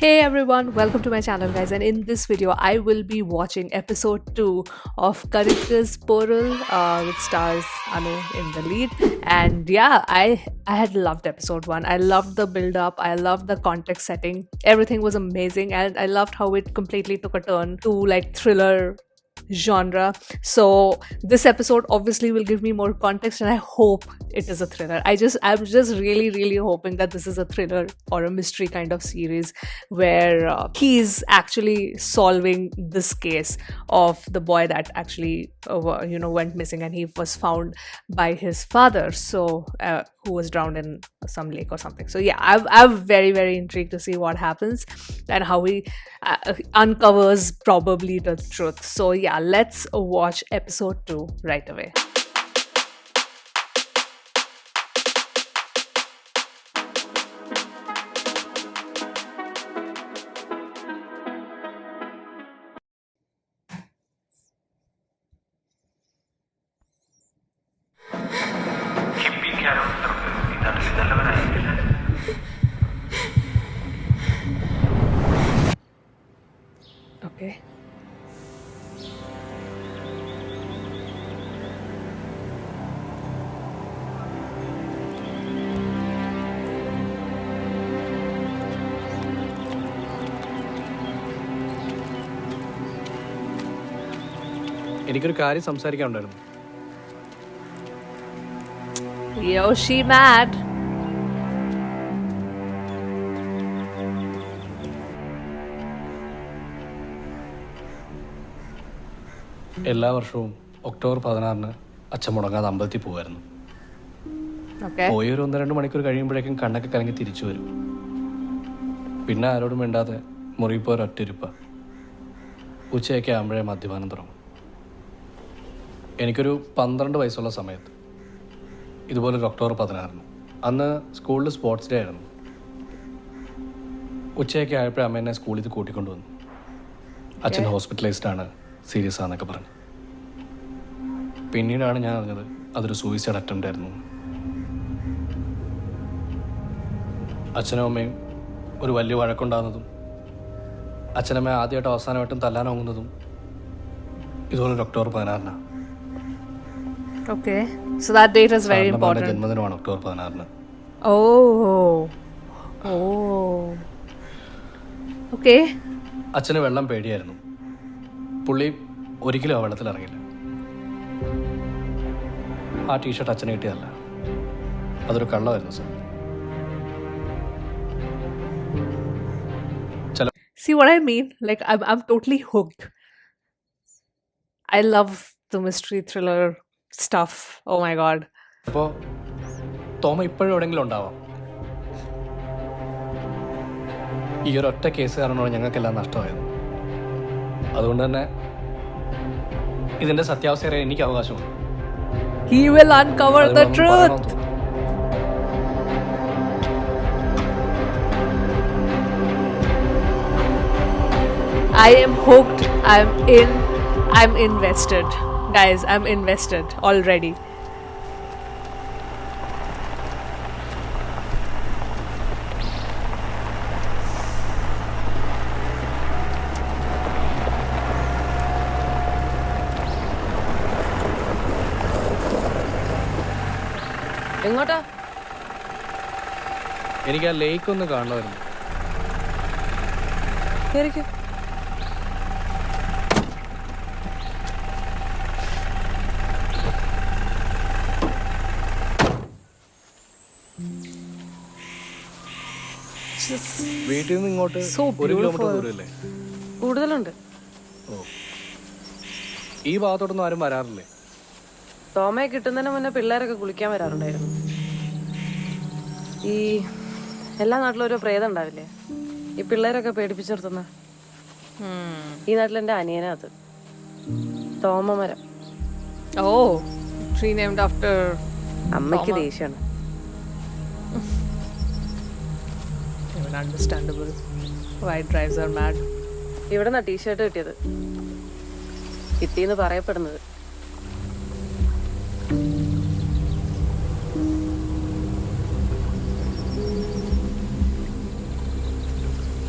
Hey everyone, welcome to my channel guys, and in this video I will be watching episode 2 of Karika's Portal which stars Anu in the lead. And yeah, I had loved episode 1. I loved the build up, I loved the context setting. Everything was amazing and I loved how it completely took a turn to like thriller genre. So this episode obviously will give me more context and I hope it is a thriller. I'm just really hoping that this is a thriller or a mystery kind of series where he's actually solving this case of the boy that actually went missing, and he was found by his father, so who was drowned in some lake or something. So yeah, I'm very intrigued to see what happens and how he uncovers probably the truth. So yeah, let's watch episode 2 right away. Okay. എനിക്കൊരു കാര്യം സംസാരിക്കാനുണ്ടായിരുന്നു. Yo, she mad. എല്ലാ വർഷവും October 16-ന് അച്ഛൻ മുടങ്ങാതെ അമ്പലത്തിൽ പോകുമായിരുന്നു. Okay. പോയി ഒരു 1-2 മണിക്കൂർ കഴിയുമ്പോഴേക്കും കണ്ണൊക്കെ കലങ്ങി തിരിച്ചു വരും. പിന്നെ ആരോടും വേണ്ടാതെ മുറിയിൽ പോയി ഒറ്റയിരുപ്പ. ഉച്ചയൊക്കെ ആകുമ്പോഴേ മദ്യപാനം തുടങ്ങും. എനിക്കൊരു 12 വയസ്സുള്ള സമയത്ത് ഇതുപോലൊരു ഒക്ടോബർ 16-ന് അന്ന് സ്കൂളിൽ സ്പോർട്സ് ഡേ ആയിരുന്നു. ഉച്ചയൊക്കെ ആയപ്പോഴേ അമ്മ എന്നെ സ്കൂളിൽ നിന്ന് കൂട്ടിക്കൊണ്ടുവന്നു. അച്ഛൻ ഹോസ്പിറ്റലൈസ്ഡാണ്, സീരിയസ് ആണെന്നൊക്കെ പറഞ്ഞു. പിന്നീടാണ് ഞാൻ അറിഞ്ഞത് അതൊരു സൂയിസൈഡ് അറ്റംപ്റ്റ് ആയിരുന്നു. അച്ഛനും അമ്മയും ഒരു വലിയ വഴക്കുണ്ടാകുന്നതും അച്ഛനമ്മ ആദ്യമായിട്ടും അവസാനമായിട്ടും തല്ലാനൊങ്ങുന്നതും ഇതുപോലൊരു ഒക്ടോബർ 16-നാണ്. Okay. So that date is very important. ജന്മദിനമാണ് ഒക്ടോബർ 16-ന്. Oh. Okay. അച്ഛന് വെള്ളം പേടിയായിരുന്നു. പുള്ളി ഒരിക്കലും ആ വെള്ളത്തിൽ ഇറങ്ങില്ല. ആ ടീഷർട്ട് അച്ഛനെ കിട്ടിയതല്ല, അതൊരു കള്ളമായിരുന്നു sir. See what I mean? Like I'm totally hooked. I love the mystery thriller stuff. Oh my god. അപ്പോൾ തോമ ഇപ്പോഴും എവിടെയെങ്കിലും ഉണ്ടാവാം. ഈ ഒരു ഒറ്റ കേസ് കാരണമാണ് ഞങ്ങൾക്കെല്ലാം നഷ്ടമായത്. അതുകൊണ്ട് തന്നെ ഇതിൻ്റെ സത്യാവസ്ഥ അറിയാൻ എനിക്ക് അവകാശമുണ്ട്. He will uncover the truth. I am hooked. I'm invested. Guys, I'm invested already. എങ്ങോട്ടാ? എനിക്ക് ആ ലേക്ക് ഒന്ന് കാണണമായിരുന്നു. കേറിക്കോ. വീട്ടിൽ നിന്ന് ഇങ്ങോട്ട് So 1 കിലോമീറ്റർ beautiful. ദൂരമല്ലേ? കൂടുതലുണ്ട്. ഓ, ഈ ഭാഗത്തോട്ടൊന്നും ആരും വരാറില്ലേ? തോമയെ കിട്ടുന്നതിന് മുന്നേ പിള്ളേരൊക്കെ കുളിക്കാൻ വരാറുണ്ടായിരുന്നു. ഈ എല്ലാ നാട്ടിലും ഓരോ പ്രേതം ഉണ്ടാവില്ലേ, ഈ പിള്ളേരൊക്കെ പേടിപ്പിച്ചു നിർത്തുന്ന. ഈ നാട്ടിലെന്റെ അനിയനാ അത്, തോമമരം. Oh, tree named after അമ്മയ്ക്ക് Toma. ദേഷ്യാണ്. Even understandable why it drives her mad. ഇവിടെ നിന്നാ ടീഷർട്ട് കിട്ടിയത്, കിട്ടിയെന്ന് പറയപ്പെടുന്നത്.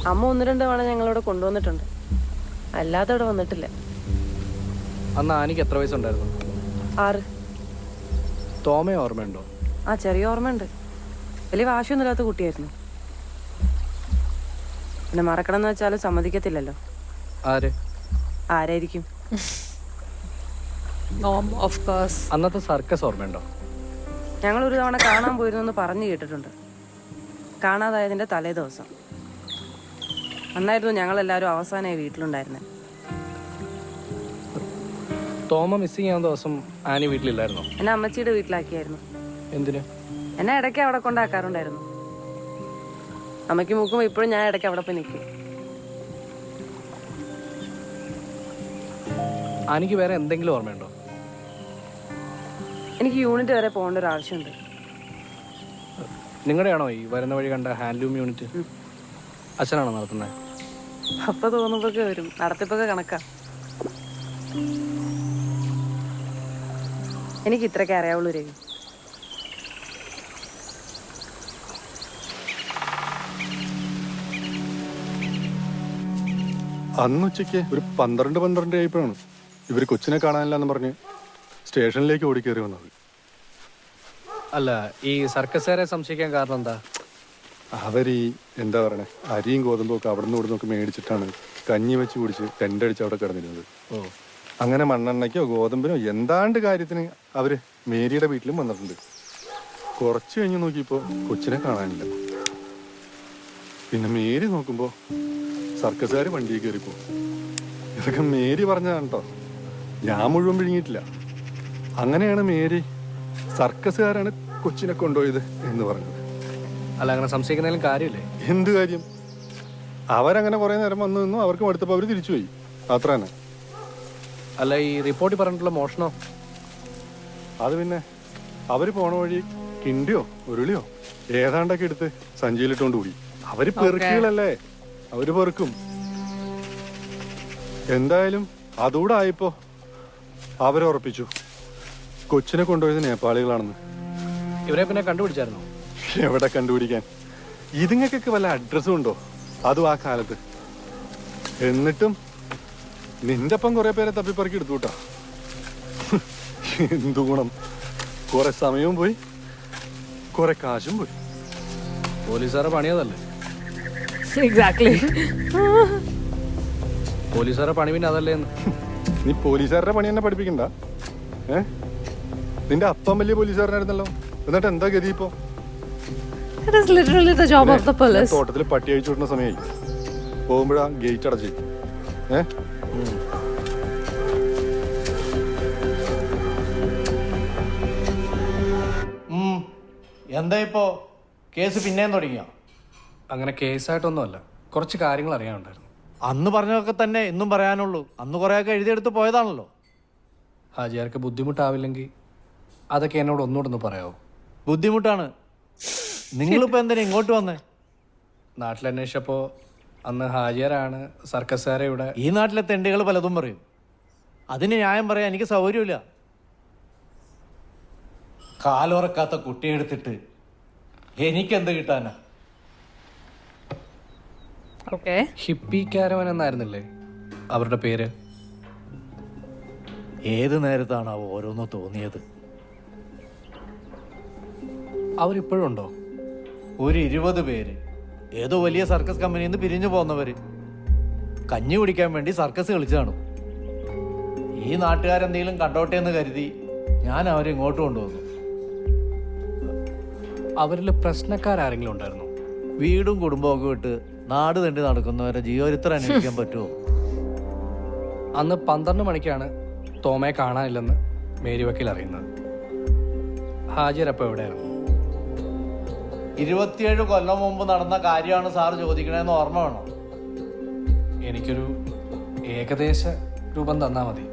അമ്മ 1-2 തവണ ഞങ്ങളിവിടെ കൊണ്ടുവന്നിട്ടുണ്ട്, അല്ലാതെ ഇവിടെ വന്നിട്ടില്ല. അന്ന് ആനിക്ക് എത്ര വയസ്സുണ്ടായിരുന്നു? 6. തോമയെ ഓർമ്മയുണ്ടോ? ആ, ചെറിയ ഓർമ്മയുണ്ട്. വലിയ വാശിയൊന്നുമില്ലാത്ത കുട്ടിയായിരുന്നു. പിന്നെ മറക്കണം എന്ന് വെച്ചാൽ സമ്മതിക്കത്തില്ലല്ലോ. ആര്? ആരായിരിക്കും? Of course. അന്നത്തെ സർക്കസ് ഓർമ്മയുണ്ടോ? ഞങ്ങൾ ഒരു തവണ കാണാൻ പോയിരുന്നെന്ന് പറഞ്ഞു കേട്ടിട്ടുണ്ട്. കാണാതായതിൻ്റെ തലേ ദിവസം അന്നായിരുന്നു ഞങ്ങളെല്ലാവരും അവസാനമായി വീട്ടിലുണ്ടായിരുന്നത്. തോമ മിസ്സിങ് ആവുന്ന ദിവസം ആനി വീട്ടിലില്ലായിരുന്നോ? എന്നെ അമ്മച്ചിയുടെ വീട്ടിലാക്കിയായിരുന്നു. എന്തിന്? എന്നെ ഇടയ്ക്ക് അവിടെ കൊണ്ടാക്കാറുണ്ടായിരുന്നു. അമ്മയ്ക്ക് മൂക്കുമ്പോൾ ഇപ്പോഴും ഞാൻ ഇടയ്ക്ക് അവിടെ പോയി നിൽക്കും. ആനിക്ക് വേറെ എന്തെങ്കിലും ഓർമ്മയുണ്ടോ? എനിക്ക് യൂണിറ്റ് വരെ പോകേണ്ട ഒരു ആവശ്യമുണ്ട്. നിങ്ങളുടെയാണോ ഈ വരുന്ന വഴി കണ്ട ഹാൻഡ്ലൂം യൂണിറ്റ്? അച്ഛനാണോ നടത്തുന്നത്? അപ്പൊ തോന്നുമ്പോഴൊക്കെ വരും, നടത്തിപ്പൊക്കെ കണക്കാ. എനിക്ക് ഇത്രയൊക്കെ അറിയാവുള്ളൂ രവി. അന്നുച്ചയ്ക്ക് ഒരു 12 ആയപ്പോഴാണ് ഇവർ കൊച്ചിനെ കാണാനില്ല എന്ന് പറഞ്ഞ് സ്റ്റേഷനിലേക്ക് ഓടിക്കേറി വന്നത്. അല്ല, ഈ സർക്കസുകാരെ സംശയിക്കാൻ കാരണം എന്താ? അവരീ എന്താ പറയണേ, അരിയും ഗോതമ്പും ഒക്കെ അവിടെ നിന്ന് ഇവിടെ നിന്നൊക്കെ മേടിച്ചിട്ടാണ് കഞ്ഞി വെച്ച് കുടിച്ച് ടെൻ്റടിച്ച് അവിടെ കിടന്നിരുന്നത്. അങ്ങനെ മണ്ണെണ്ണയ്ക്കോ ഗോതമ്പിനോ എന്താണ്ട് കാര്യത്തിന് അവര് മേരിയുടെ വീട്ടിലും വന്നിട്ടുണ്ട്. കുറച്ച് കഴിഞ്ഞ് നോക്കിയപ്പോൾ കൊച്ചിനെ കാണാനില്ല. പിന്നെ മേരി നോക്കുമ്പോൾ സർക്കസുകാർ വണ്ടിയിൽ കയറിപ്പോ. ഇതൊക്കെ മേരി പറഞ്ഞതാണ് കേട്ടോ, ഞാൻ മുഴുവൻ വിഴുങ്ങിയിട്ടില്ല. അങ്ങനെയാണ് മേരി സർക്കസുകാരാണ് കൊച്ചിനെ കൊണ്ടുപോയത് എന്ന് പറഞ്ഞത്. അല്ല, അങ്ങനെ സംശയിക്കുന്നതിലും കാര്യമില്ലേ? എന്ത് കാര്യം? അവരങ്ങനെ കുറെ നേരം വന്നു നിന്നു, അവർക്ക് മടുത്തപ്പോൾ അവർ തിരിച്ചുപോയി, അത്ര തന്നെ. അല്ല, ഈ റിപ്പോർട്ടിൽ പറഞ്ഞിട്ടുള്ള മോഷണോ? അത് പിന്നെ അവര് പോണ വഴി കിണ്ടിയോ ഉരുളിയോ ഏതാണ്ടൊക്കെ എടുത്ത് സഞ്ചിയിലിട്ടോണ്ട് കൂടി. അവര് പെറുക്കുകളല്ലേ, അവര് പെറുക്കും. എന്തായാലും അതുകൂടെ ആയപ്പോ അവരുറപ്പിച്ചു കൊച്ചിനെ കൊണ്ടുപോയത് നേപ്പാളികളാണെന്ന്. ഇവരെ പിന്നെ കണ്ടുപിടിച്ചായിരുന്നോ? എവിടെ കണ്ടുപിടിക്കാൻ, ഇതുങ്ങൾക്കൊക്കെ വല്ല അഡ്രസ്സും ഉണ്ടോ? അതും ആ കാലത്ത്. എന്നിട്ടും നിന്റെ ഒപ്പം കുറെ പേരെ തപ്പിപ്പറക്കി എടുത്തു കൂട്ടാ. എന്തു ഗുണം, കുറെ സമയവും പോയി, കുറെ കാശും പോയി. പോലീസുകാരെ പണിയതല്ലേ? Exactly. പോലീസുകാരെ പണി പിന്നെ അതല്ലേ? നീ പോലീസുകാരുടെ പണി തന്നെ പഠിപ്പിക്കണ്ട. നിന്റെ അപ്പം വലിയ പോലീസുകാരനായിരുന്നല്ലോ, എന്നിട്ട് എന്താ ഗതി ഇപ്പോ? It is literally the job of the police. തോട്ടത്തിൽ പട്ടി അഴിച്ചു വിടുന്ന സമയമായി പോകുമ്പോഴാ ഗേറ്റ് അടച്ച്. എന്താ ഇപ്പോ കേസ് പിന്നെയും തുടങ്ങിയോ? അങ്ങനെ കേസായിട്ടൊന്നുമല്ല, കുറച്ച് കാര്യങ്ങൾ അറിയാനുണ്ടായിരുന്നു. അന്ന് പറഞ്ഞതൊക്കെ തന്നെ ഇന്നും പറയാനുള്ളൂ. അന്ന് കുറേയൊക്കെ എഴുതിയെടുത്ത് പോയതാണല്ലോ. ഹാജിയാർക്ക് ബുദ്ധിമുട്ടാവില്ലെങ്കിൽ അതൊക്കെ എന്നോട് ഒന്നുകൂടെ ഒന്ന് പറയാമോ? ബുദ്ധിമുട്ടാണ്. നിങ്ങളിപ്പോ എന്തിനാ ഇങ്ങോട്ട് വന്നേ? നാട്ടിലന്വേഷിച്ചപ്പോൾ അന്ന് ഹാജിയാരാണ് സർക്കസുകാരെ ഇവിടെ. ഈ നാട്ടിലെ തെണ്ടികൾ പലതും പറയും, അതിന് ന്യായം പറയാൻ എനിക്ക് സൗകര്യമില്ല. കാലുറക്കാത്ത കുട്ടിയെടുത്തിട്ട് എനിക്കെന്ത് കിട്ടാനാ? Okay. ഹിപ്പി കാരവൻ എന്നായിരുന്നില്ലേ അവരുടെ പേര്? ഏത് നേരത്താണ് ഓരോന്ന് തോന്നിയത്? അവരിപ്പോഴും ഉണ്ടോ? ഒരു 20 പേര് ഏതോ വലിയ സർക്കസ് കമ്പനിയിൽ നിന്ന് പിരിഞ്ഞു പോന്നവര് കഞ്ഞി കുടിക്കാൻ വേണ്ടി സർക്കസ് കളിച്ചു കാണും. ഈ നാട്ടുകാരെന്തെങ്കിലും കണ്ടോട്ടെ എന്ന് കരുതി ഞാൻ അവരെ ഇങ്ങോട്ട് കൊണ്ടുവന്നു. അവരിൽ പ്രശ്നക്കാരെങ്കിലും ഉണ്ടായിരുന്നു? വീടും കുടുംബവും ഒക്കെ വിട്ട് നാട് തണ്ടി നടക്കുന്നവരെ ജീവചരിത്രം അന്വേഷിക്കാൻ പറ്റുമോ? അന്ന് 12 മണിക്കാണ് തോമയെ കാണാനില്ലെന്ന് മേരി വക്കീൽ അറിയുന്നത്. ഹാജിയർ അപ്പോൾ എവിടെയായിരുന്നു? 27 കൊല്ലം മുമ്പ് നടന്ന കാര്യമാണ് സാർ ചോദിക്കണേന്ന് ഓർമ്മ വേണം. എനിക്കൊരു ഏകദേശ രൂപം തന്നാൽ മതി.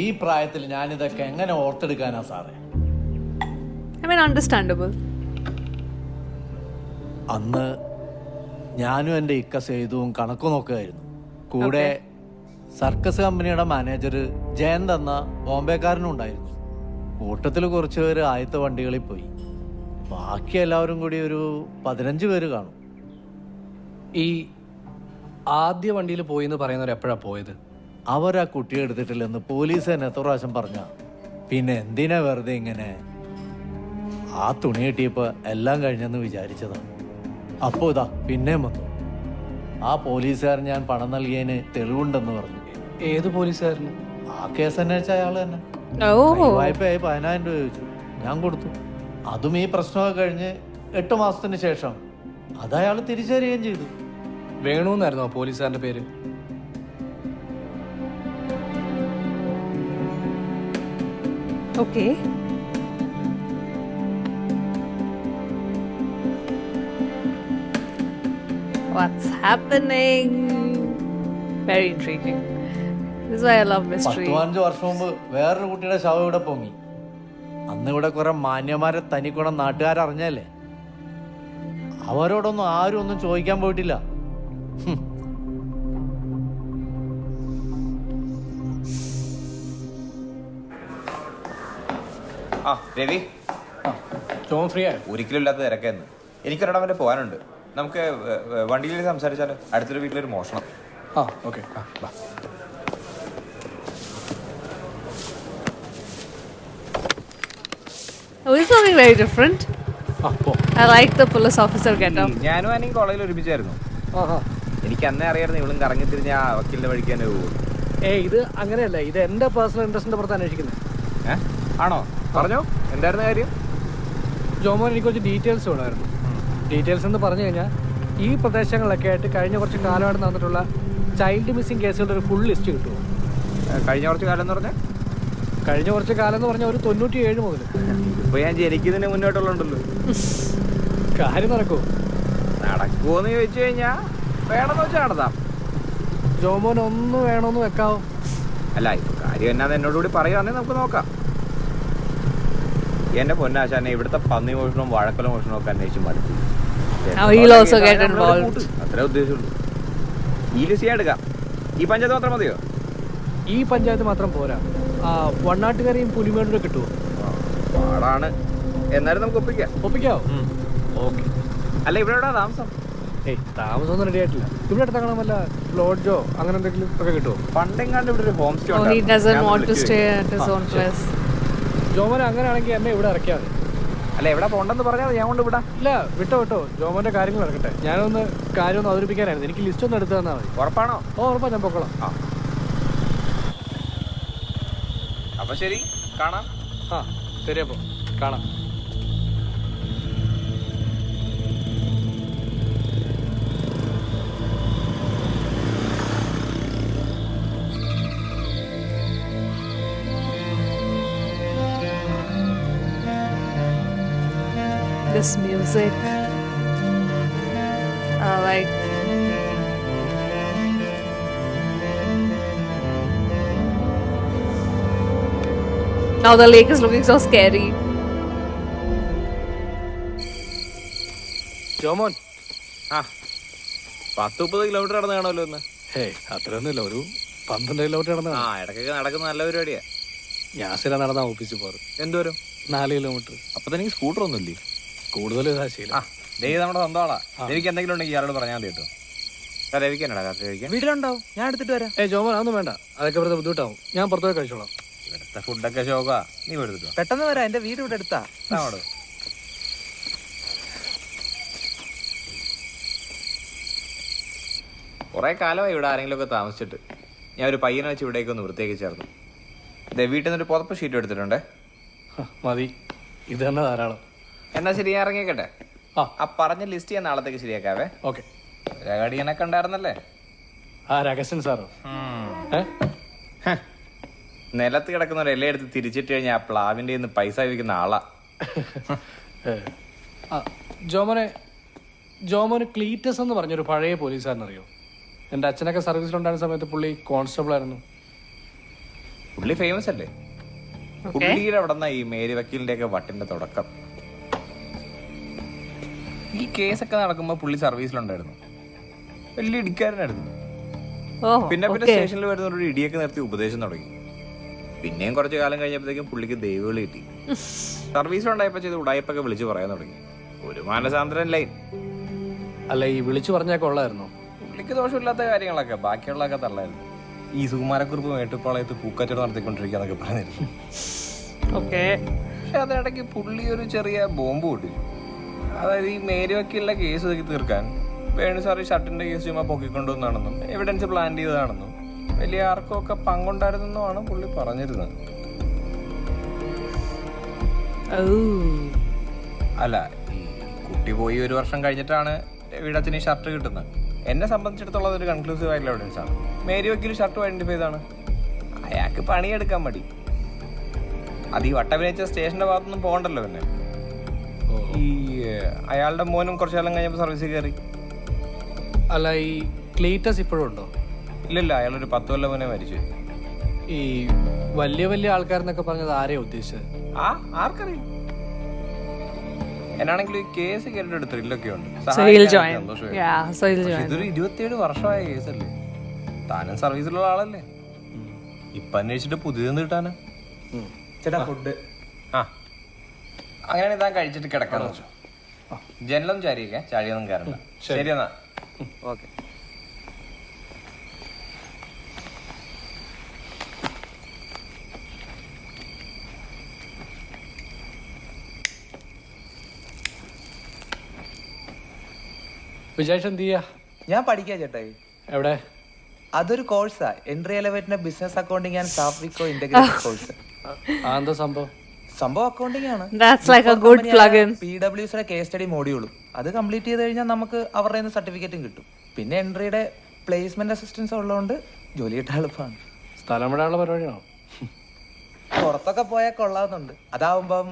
ഈ പ്രായത്തിൽ ഞാനിതൊക്കെ എങ്ങനെ ഓർത്തെടുക്കാനാ സാറേ? I mean, understandable. അന്ന് ഞാനും എൻ്റെ ഇക്ക സേതുവും കണക്ക് നോക്കുകയായിരുന്നു. കൂടെ സർക്കസ് കമ്പനിയുടെ മാനേജർ ജയന്ത് എന്ന ബോംബെക്കാരനും ഉണ്ടായിരുന്നു. കൂട്ടത്തിൽ കുറച്ച് പേര് ആദ്യത്തെ വണ്ടികളിൽ പോയി. ബാക്കി എല്ലാവരും കൂടി ഒരു 15 പേര് കാണും. ഈ ആദ്യ വണ്ടിയിൽ പോയി എന്ന് പറയുന്നവർ എപ്പോഴാണ് പോയത്? അവരാ കുട്ടിയെ എടുത്തിട്ടില്ലെന്ന് പോലീസ് തന്നെ എത്ര പ്രാവശ്യം പറഞ്ഞ. പിന്നെ എന്തിനാ വെറുതെ ഇങ്ങനെ? ആ തുണി കിട്ടിയപ്പോ എല്ലാം കഴിഞ്ഞെന്ന് വിചാരിച്ചതാ. അപ്പോ ഇതാ പിന്നെയും വന്നു. ആ പോലീസുകാരൻ ഞാൻ പണം നൽകിയതിന് തെളിവുണ്ടെന്ന് പറഞ്ഞു. ഏത് പോലീസുകാരന്? ആ കേസ് അന്വേഷിച്ച അയാള് തന്നെ. Oh. വായ്പയായി 10,000 രൂപ ചോദിച്ചു. ഞാൻ കൊടുത്തു. അതും ഈ പ്രശ്നമൊക്കെ കഴിഞ്ഞ് 8 മാസത്തിന് ശേഷം അത് അയാൾ തിരിച്ചറിയുകയും ചെയ്തു. വേണു എന്നായിരുന്നു ആ പോലീസുകാരന്റെ പേര്. Okay. What's happening? Very intriguing. This is why I love mystery. 15 വർഷം മുമ്പ് വേറൊരു കുട്ടിയുടെ ശവം ഇവിടെ പൊങ്ങി. അന്ന് ഇവിടെ കുറെ മാന്യന്മാരെ തനിക്കുണം നാട്ടുകാരറിഞ്ഞല്ലേ. അവരോടൊന്നും ആരും ഒന്നും ചോദിക്കാൻ പോയിട്ടില്ല. ആ രവി, ജോൺ ഫ്രീ ആയോ? ഒരിക്കലും ഇല്ലാത്ത തിരക്കായിരുന്നു. എനിക്കൊരിടം വരെ പോകാനുണ്ട്. നമുക്ക് വണ്ടിയിൽ സംസാരിച്ചാലോ? അടുത്തൊരു വീട്ടിലൊരു മോഷണം. ആ okay. Oh, this is something very different. പോ. I like the police officer getup. ഞാനും അനിയും കോളേജിൽ ഒരുമിച്ചായിരുന്നു. എനിക്ക് അന്നേ അറിയായിരുന്നു ഇവളും കറങ്ങി തിരിഞ്ഞ ആ വക്കീലിന്റെ വഴിക്ക് തന്നെ പോകും. ഇത് അങ്ങനെയല്ല, ഇത് എന്റെ പേഴ്സണൽ ഇൻട്രസ്റ്റിന്റെ പുറത്ത് അന്വേഷിക്കുന്നത്. ആണോ? പറഞ്ഞോ, എന്തായിരുന്നു കാര്യം? ജോമോൻ എനിക്ക് കുറച്ച് ഡീറ്റെയിൽസ് വേണമായിരുന്നു. ഡീറ്റെയിൽസ് എന്ന് പറഞ്ഞു കഴിഞ്ഞാൽ ഈ പ്രദേശങ്ങളിലൊക്കെ ആയിട്ട് കഴിഞ്ഞ കുറച്ച് കാലമായിട്ട് നടന്നിട്ടുള്ള ചൈൽഡ് മിസ്സിംഗ് കേസുകളുടെ ഒരു ഫുൾ ലിസ്റ്റ് കിട്ടുമോ? കഴിഞ്ഞ കുറച്ച് കാലം എന്ന് പറഞ്ഞാൽ കഴിഞ്ഞ കുറച്ച് കാലം എന്ന് പറഞ്ഞാൽ ഒരു 97 മുതൽ. ഇപ്പൊ ഞാൻ ജനിക്കുന്നതിന് മുന്നോട്ടുള്ളതുണ്ടല്ലോ. കാര്യം നടക്കുമോ? നടക്കുമോന്ന് ചോദിച്ചു കഴിഞ്ഞാ വേണമെന്ന് വെച്ചാൽ നടത്താം. ജോമോൻ ഒന്ന് വേണമെന്ന് വെക്കാവോ? അല്ല, ഇപ്പൊ കാര്യം എന്നാന്ന് എന്നോടുകൂടി പറയുകയാണെങ്കിൽ നമുക്ക് നോക്കാം. എന്റെ പൊന്നാശാനെ, ഇവിടുത്തെ പന്നി മോഷണവും വാഴക്കൊല മോഷണവും ഒക്കെ അന്വേഷിച്ച് മടുത്തു. അത്രേ ഉദ്ദേശമുള്ളൂ. ഈ ലിസ്റ്റ് ഞാൻ എടുക്കാം. ഈ പഞ്ചായത്ത് മാത്രം മതിയോ? ഈ പഞ്ചായത്ത് മാത്രം പോരാ, വണ്ണാട്ടുകരയും പുലിമേടൂരും കിട്ടുമോ? പാടാണ്, എന്നാലും നമുക്ക് ഒപ്പിക്കാവോ? ഓക്കെ. അല്ല, ഇവിടെ എവിടെയാ താമസം? താമസമൊന്നും റെഡി ആയിട്ടില്ല. ഇവിടെ അടുത്ത് കാണാൻ വല്ല ലോഡ്ജോ അങ്ങനെ എന്തെങ്കിലും ഒക്കെ കിട്ടുമോ? പണ്ടെങ്ങാണ്ട് ഇവിടെ ഒരു home stay Oh, he doesn't want to stay at his own place. Jomon അങ്ങനെയാണെങ്കിൽ എന്നെ ഇവിടെ ഇറക്കിയാൽ മതി. അല്ല, എവിടെ പോണ്ടെന്ന് പറഞ്ഞാൽ ഞാൻ കൊണ്ട് വിടാം. ഇല്ല, വിട്ടോ ജോമോന്റെ കാര്യങ്ങൾ നടക്കട്ടെ. ഞാനൊന്ന് കാര്യമൊന്ന് അവതരിപ്പിക്കാനായിരുന്നു. എനിക്ക് ലിസ്റ്റ് ഒന്ന് എടുത്തു തന്നാൽ മതി. ഉറപ്പാണോ? ഉറപ്പാ, ഞാൻ പൊക്കോളാം. അപ്പൊ ശരി, കാണാം. ശരി, അപ്പോ കാണാം. This music, like now the lake is looking so scary. Jomon, 10-30 kilometre നടന്ന് കാണുമല്ലോ ഇന്ന്. അത്രയൊന്നുമില്ല, ഒരു 12 കിലോമീറ്റർ നടന്ന. ഇടയ്ക്കൊക്കെ നടക്കുന്ന നല്ല പരിപാടിയാ. ഞാൻ സ്ഥിരം നടന്നാ ഓഫീസിൽ പോറ്. എന്തോരം? 4 കിലോമീറ്റർ. അപ്പൊ തനിക്ക് സ്കൂട്ടർ ഒന്നുമില്ലേ? കൂടുതൽ ശീലം. ദൈവം നമ്മുടെ സ്വന്തം ആളാ. രവിക്ക് എന്തെങ്കിലും ഉണ്ടെങ്കിൽ ഇയാളോട് പറഞ്ഞാൽ മതി കേട്ടോ. രവിക്ക് എന്നാ രാത്രി കഴിക്കാൻ? വീട്ടിലുണ്ടാവും, ഞാൻ എടുത്തിട്ട് വരാം. ജോമോൻ, അതൊന്നും വേണ്ട, അതൊക്കെ വെറുതെ ബുദ്ധിമുട്ടാവും. ഞാൻ പുറത്തുപോയി കഴിച്ചോളാം. ഇവിടുത്തെ ഫുഡൊക്കെ ശോകാ. നീ എടുത്തിട്ടോ. പെട്ടെന്ന് വരാം, എന്റെ വീട് ഇവിടെ എടുത്താ. അങ്ങോട്ട് കുറെ കാലമായി ഇവിടെ ആരെങ്കിലും ഒക്കെ താമസിച്ചിട്ട്. ഞാൻ ഒരു പയ്യനെ വെച്ച് ഇവിടേക്ക് ഒന്ന് വൃത്തിയാക്കി ചേർന്നു. വീട്ടിൽ നിന്നൊരു പുതപ്പ് ഷീറ്റ് എടുത്തിട്ടുണ്ടേ. മതി, ഇത് തന്നെ ധാരാളം. എന്നാ ശരി, ഞാൻ ഇറങ്ങിയേക്കട്ടെ. ആ പറഞ്ഞ ലിസ്റ്റ് ഞാൻ നാളത്തേക്ക് ശരിയാക്കാവേ. ഓക്കെ. രഗടിയനൊക്കെ ഉണ്ടായിരുന്നല്ലേ? രഹസ്യൻ സാറോ? നിലത്ത് കിടക്കുന്ന ഒരു ഇലയെടുത്ത് തിരിച്ചിട്ട് കഴിഞ്ഞാൽ ആ പ്ലാവിന്റെ പൈസ വയ്ക്കുന്ന ആളാ. ജോമോന് ക്ലീറ്റസ് എന്ന് പറഞ്ഞൊരു പഴയ പോലീസുകാരനറിയോ? എൻ്റെ അച്ഛനൊക്കെ സർവീസിലുണ്ടായിരുന്ന സമയത്ത് പുള്ളി കോൺസ്റ്റബിൾ ആയിരുന്നു. പുള്ളി ഫേമസ് അല്ലേ? പുള്ളിയുടെ അവിടെ നിന്നാ ഈ മേരി വക്കീലിന്റെ ഒക്കെ വട്ടിന്റെ തുടക്കം. ഈ കേസൊക്കെ നടക്കുമ്പോ പുള്ളി സർവീസിലുണ്ടായിരുന്നു. വലിയ ഇടിക്കാരനായിരുന്നു. Oh, പിന്നെ okay. സ്റ്റേഷനിൽ വരുന്നവരോട് ഇടിയൊക്കെ നിർത്തി ഉപദേശം തുടങ്ങി. പിന്നെയും കുറച്ച് കാലം കഴിഞ്ഞപ്പോഴത്തേക്കും പുള്ളിക്ക് ദൈവവിളി കിട്ടി. സർവീസിലുണ്ടായപ്പോൾ ചെയ്ത് ഉടായ്പൊക്കെ വിളിച്ച് പറയാൻ തുടങ്ങി. ഒരു മാനസാന്തരം ലൈൻ. അല്ല, ഈ വിളിച്ചു പറഞ്ഞാൽ കൊള്ളായിരുന്നോ? പുള്ളിക്ക് ദോഷമില്ലാത്ത കാര്യങ്ങളൊക്കെ, ബാക്കിയുള്ളതൊക്കെ തള്ളായിരുന്നു. ഈ സുകുമാരക്കുറിപ്പ് മേട്ടുപ്പാളയത്ത് പൂക്കച്ചവടം നടത്തിക്കൊണ്ടിരിക്കുകയെന്നൊക്കെ പറഞ്ഞിരുന്നു. Okay. പക്ഷെ അതിനിടയ്ക്ക് പുള്ളി ഒരു ചെറിയ ബോംബ് പൊട്ടിച്ചു. അതായത് ഈ മേരി വക്കീലിന്റെ കേസ് തീർക്കാൻ വേണു സാർ ഷർട്ടിന്റെ കേസ് ചുമ്മാ പൊക്കിക്കൊണ്ടുവന്നാണെന്നും എവിഡൻസ് പ്ലാൻ ചെയ്തതാണെന്നും വലിയ ആർക്കും ഒക്കെ പങ്കുണ്ടായിരുന്നെന്നുമാണ് പുള്ളി പറഞ്ഞിരുന്നത്. Oh. അല്ല, ഈ കുട്ടി പോയി 1 വർഷം കഴിഞ്ഞിട്ടാണ് വീടച്ഛന് ഈ ഷർട്ട് കിട്ടുന്നത്. എന്നെ സംബന്ധിച്ചിടത്തോളം അതൊരു കൺക്ലൂസീവ് ആയിട്ടുള്ള എവിഡൻസ് ആണ്. മേരി വക്കീൽ ഷർട്ട് ഐഡന്റിഫൈ ചെയ്താണ്. അയാൾക്ക് പണിയെടുക്കാൻ മടി. അത് ഈ വട്ടഭിനയിച്ച സ്റ്റേഷന്റെ ഭാഗത്തൊന്നും പോകണ്ടല്ലോ. പിന്നെ ഈ അയാളുടെ മോനും കുറച്ചു കാലം കഴിഞ്ഞപ്പോൾ സർവീസിൽ കയറി. അല്ല, ഈ ക്ലീറ്റസ് ഇപ്പോഴും ഉണ്ടോ? ഇല്ലല്ല, അയാളൊരു 10 കൊല്ലം മുന്നേ മരിച്ചു. ഈ വലിയ വലിയ ആൾക്കാരെന്നൊക്കെ പറഞ്ഞത് ആരെയാ ഉദ്ദേശിച്ചത്? ആർക്കറിയും. എന്നാണെങ്കിലും ഈ കേസ് കേട്ടിട്ട് ത്രില്ലൊക്കെ ഉണ്ട്. So he'll join. Yeah, so he'll join. ഇതൊരു 27 വർഷമായ കേസല്ലേ. താനും സർവീസിലുള്ള ആളല്ലേ. ഇപ്പൊ അന്വേഷിച്ചിട്ട് പുതിയതെന്ന് കിട്ടാനാ. ചേട്ടാ ഫുഡ്. ആ, അങ്ങനെ താൻ കഴിച്ചിട്ട് കിടക്കാന്ന് വെച്ചോ. ജനലൊന്നും ചാരിയൊക്കെ ചാടിയൊന്നും കയറണ്ട. ശരി എന്നാ. ഓക്കെ. വിജേഷ് എന്ത് ചെയ്യാ? ഞാൻ പഠിക്കാ ചേട്ടായി. എവിടെ? അതൊരു കോഴ്സാ, എൻട്രി എലവേറ്റിന്റെ ബിസിനസ് അക്കൗണ്ടിങ് ആൻഡ് സാഫ്രിക്കോ ഇന്റഗ്രേറ്റഡ് കോഴ്സ്. എന്താ സംഭവം? സംഭവം അക്കൗണ്ടിങ് ആണ്. That's like a good plug-in. PWCയുടെ കേസ് സ്റ്റഡി മോഡ്യൂളും അത് കംപ്ലീറ്റ് ചെയ്ത് കഴിഞ്ഞാൽ നമുക്ക് അവരുടെ സർട്ടിഫിക്കറ്റും കിട്ടും. പിന്നെ എൻട്രിയുടെ പ്ലേസ്മെന്റ് അസിസ്റ്റൻസ് ഉള്ളതുകൊണ്ട് ജോലി കിട്ടാൻ എളുപ്പമാണ്. സ്ഥലം വിടാനുള്ള പരിപാടിയാണോ? പുറത്തൊക്കെ പോയാൽ കൊള്ളാവുന്നുണ്ട്. അതാവുമ്പം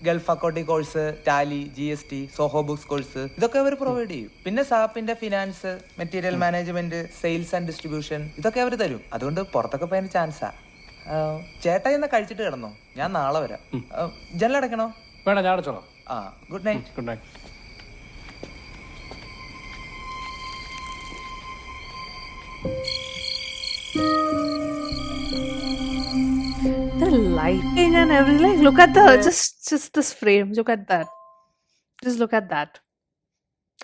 Gulf accounting course, Tally, GST, Zoho books course ഇതൊക്കെ അവർ പ്രൊവൈഡ് ചെയ്യും. പിന്നെ സാപ്പിന്റെ finance, material management, sales and distribution ഇതൊക്കെ അവർ തരും. അതുകൊണ്ട് പുറത്തൊക്കെ പോയതിന് ചാൻസാ. ചേട്ടാ ഇന്ന് കഴിച്ചിട്ട് കിടന്നോ? ഞാൻ നാളെ വരാം. ജനലടയ്ക്കണോ? വേണ്ട, ഞാൻ അടച്ചോളാം. ആ, good night. Good night. The lighting and everything. Like, look at the just this frame. Look at that. Just look at that.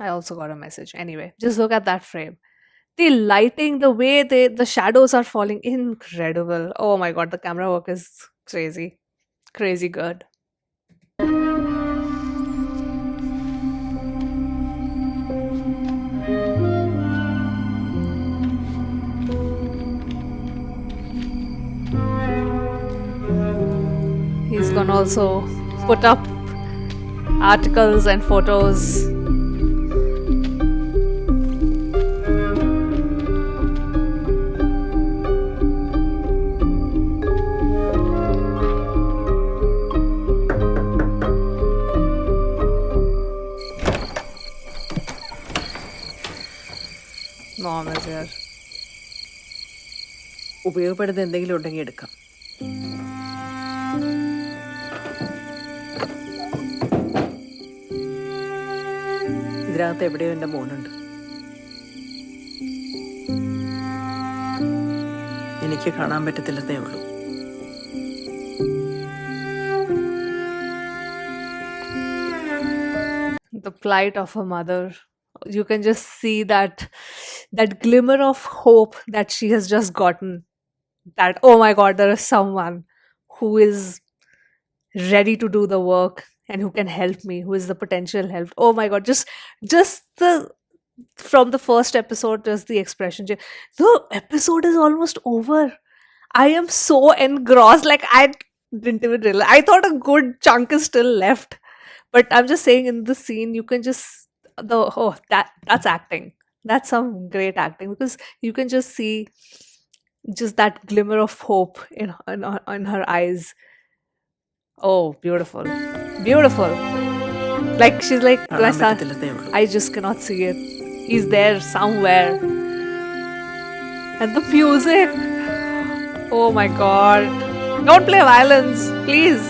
I also got a message. Anyway, just look at that frame. The lighting, the way the shadows are falling, incredible. Oh my god, the camera work is crazy. Crazy good. He's gonna also put up articles and photos. Mom is here. ഉപയോഗപ്പെടുന്ന എന്തെങ്കിലും ഉണ്ടെങ്കിൽ എടുക്കാം. ഇതിനകത്ത് എവിടെയോ എൻ്റെ മോനുണ്ട്. എനിക്ക് കാണാൻ പറ്റത്തില്ലെന്നേ ഉള്ളൂ. The plight of a mother. You can just see that glimmer of hope that she has just gotten. That, oh my god, there is someone who is ready to do the work and who can help me, who is the potential help. Oh my god, just the from the first episode, just the expression. The episode is almost over. I am so engrossed. Like, I didn't even realize. I thought a good chunk is still left. But I'm just saying, in the scene, you can just that's acting. That's some great acting, because you can just see just that glimmer of hope in her eyes. Oh, beautiful, beautiful. Like, she's like, കാണാൻ പറ്റത്തില്ലെന്നേ ഉള്ളൂ. I just cannot see it. He's there somewhere. And the music. Oh my god. Don't play violence, please.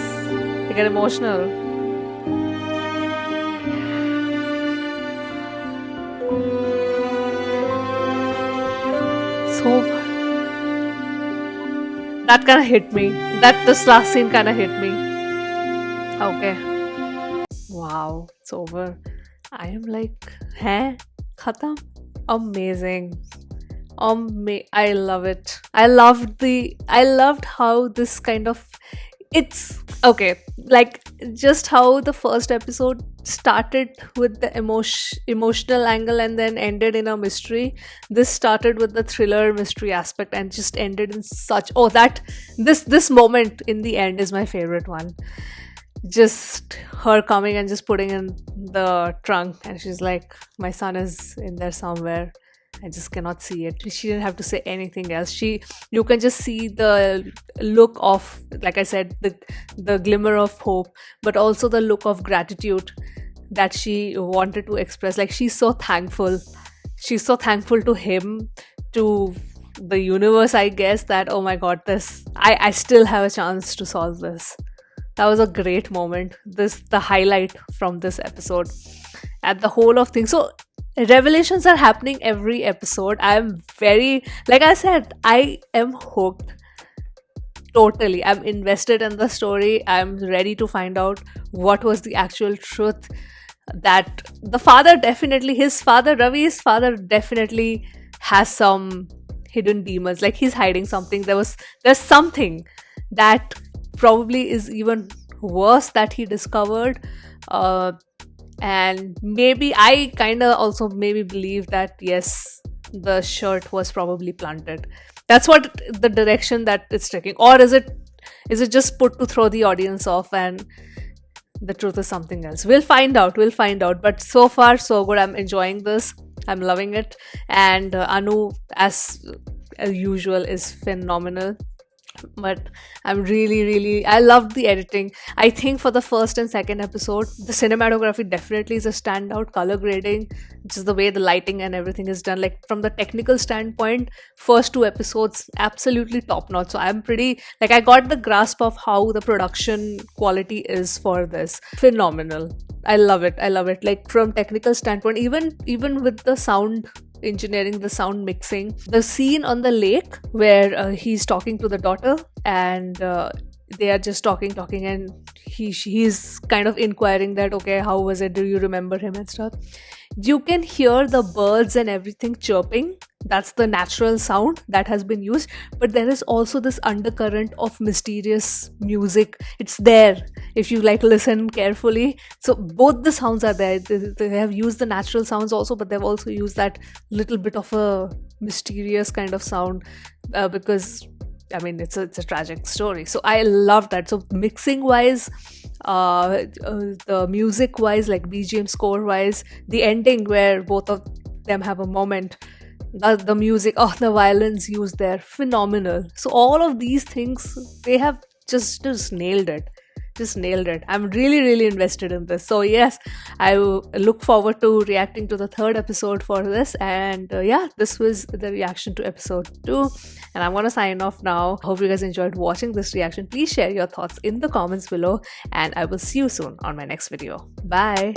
I get emotional. So So that kind of hit me. This last scene kind of hit me. Okay. Wow, it's over. I am like, hey, khatam. Amazing. I love it. I loved how this kind of, it's okay, like just how the first episode started with the emotional angle and then ended in a mystery. This started with the thriller mystery aspect and just ended in such, this moment in the end is my favorite one. Just her coming and just putting in the trunk and she's like, my son is in there somewhere, I just cannot see it. She didn't have to say anything else. You can just see the look of, like I said, the glimmer of hope, but also the look of gratitude that she wanted to express. Like she's so thankful to him, to the universe, I guess, that oh my god, I still have a chance to solve this. That was a great moment. The highlight from this episode and the whole of things. So revelations are happening every episode. I'm very, like I said, I am hooked totally. I'm invested in the story. I'm ready to find out what was the actual truth. That the father definitely, Ravi's father definitely has some hidden demons. Like he's hiding something. There's something that probably is even worse that he discovered. And maybe I kind of also maybe believe that yes, the shirt was probably planted. That's what the direction that it's taking. Or is it just put to throw the audience off and the truth is something else? We'll find out. But so far so good. I'm enjoying this. I'm loving it. And Anu, as usual, is phenomenal. But I'm really, I loved the editing. I think for the first and second episode, the cinematography definitely is a standout. Color grading, just the way the lighting and everything is done, like from the technical standpoint, first two episodes absolutely top notch. So I'm pretty, like, I got the grasp of how the production quality is for this. Phenomenal. I love it. Like from technical standpoint, even with the sound engineering, the sound mixing, the scene on the lake where he's talking to the daughter and they are just talking and he's kind of inquiring that, okay, how was it, do you remember him and stuff. You can hear the birds and everything chirping. That's the natural sound that has been used, but there is also this undercurrent of mysterious music. It's there if you like listen carefully. So both the sounds are there. They have used the natural sounds also, but they've also used that little bit of a mysterious kind of sound because I mean it's a tragic story. So I love that. So mixing wise, the music wise, like BGM score wise, the ending where both of them have a moment, the music, the violins used there, phenomenal. So all of these things, they have just nailed it. I'm really invested in this. So yes, I look forward to reacting to the third episode for this. And this was the reaction to episode 2, and I'm gonna sign off now. Hope you guys enjoyed watching this reaction. Please share your thoughts in the comments below, and I will see you soon on my next video. Bye.